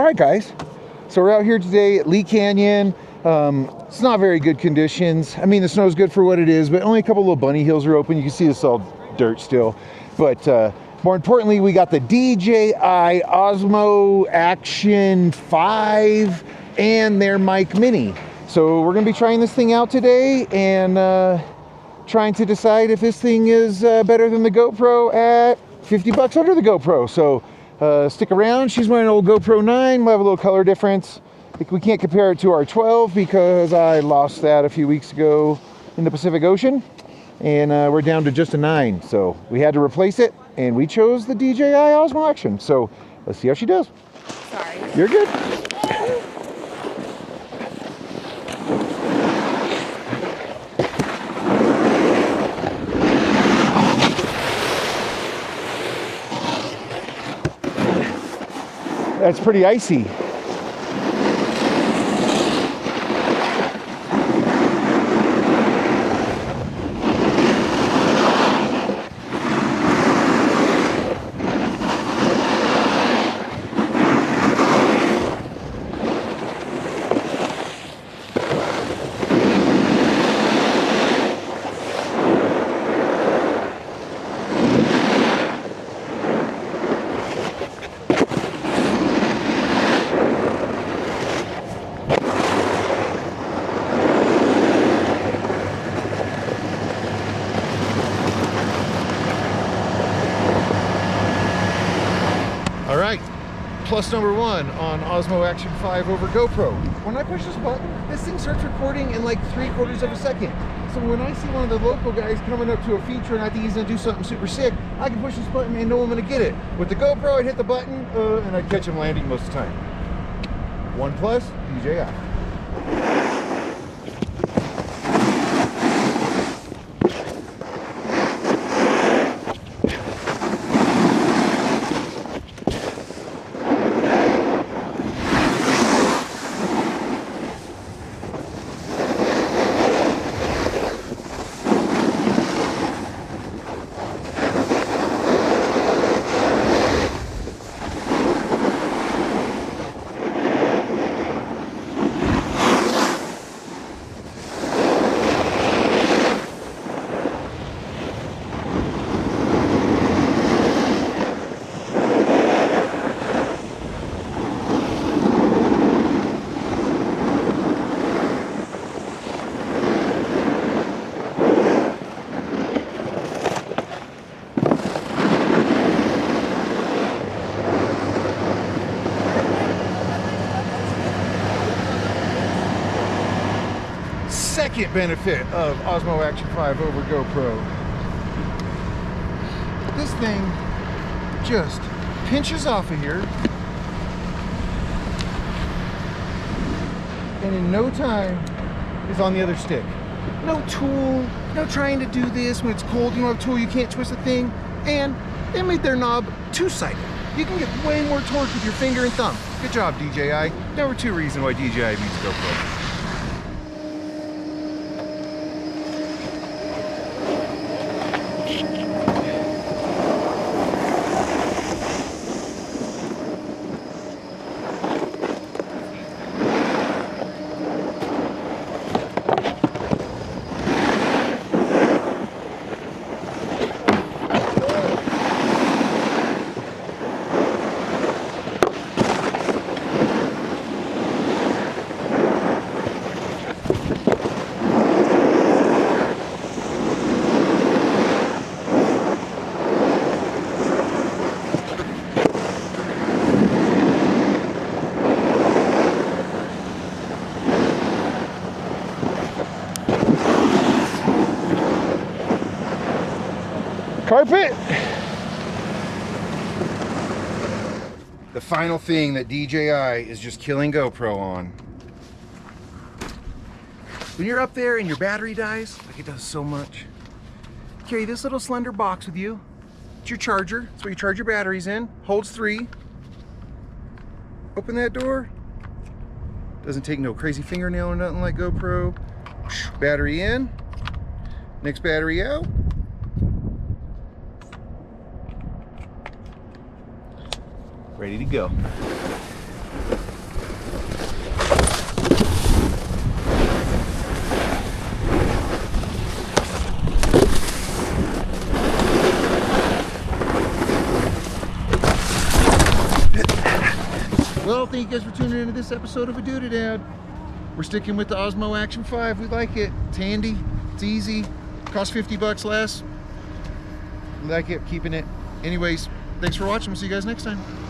Alright guys, so we're out here today at Lee Canyon. It's not very good conditions. I mean, the snow's good for what it is, but only a couple little bunny hills are open. You can see it's all dirt still. But more importantly, we got the DJI OSMO Action 5 and their mic mini. So we're gonna be trying this thing out today and trying to decide if this thing is better than the GoPro at 50 bucks under the GoPro. So stick around. She's wearing an old GoPro 9. We'll have a little color difference. We can't compare it to our 12 because I lost that a few weeks ago in the Pacific Ocean, and we're down to just a 9. So we had to replace it, and we chose the DJI OSMO Action. So let's see how she does. Sorry. You're good. That's pretty icy. All right, plus number 1 on OSMO Action 5 over GoPro. When I push this button, this thing starts recording in like 3/4 of a second. So when I see one of the local guys coming up to a feature and I think he's gonna do something super sick, I can push this button and know I'm gonna get it. With the GoPro, I'd hit the button and I'd catch him landing most of the time. 1 plus, DJI. Second benefit of OSMO Action 5 over GoPro. This thing just pinches off of here, and in no time is on the other stick. No tool, no trying to do this when it's cold. You don't have a tool, you can't twist the thing. And they made their knob 2-sided. You can get way more torque with your finger and thumb. Good job, DJI. Number 2 reason why DJI beats GoPro. Carpet. The final thing that DJI is just killing GoPro on. When you're up there and your battery dies, like it does so much, carry this little slender box with you. It's your charger. It's where you charge your batteries in. Holds 3. Open that door. Doesn't take no crazy fingernail or nothing like GoPro. Battery in. Next battery out. Ready to go. Well, thank you guys for tuning into this episode of A Doodadad. We're sticking with the OSMO Action 5. We like it. It's handy. It's easy. Costs 50 bucks less. We like it. Keeping it. Anyways, thanks for watching. We'll see you guys next time.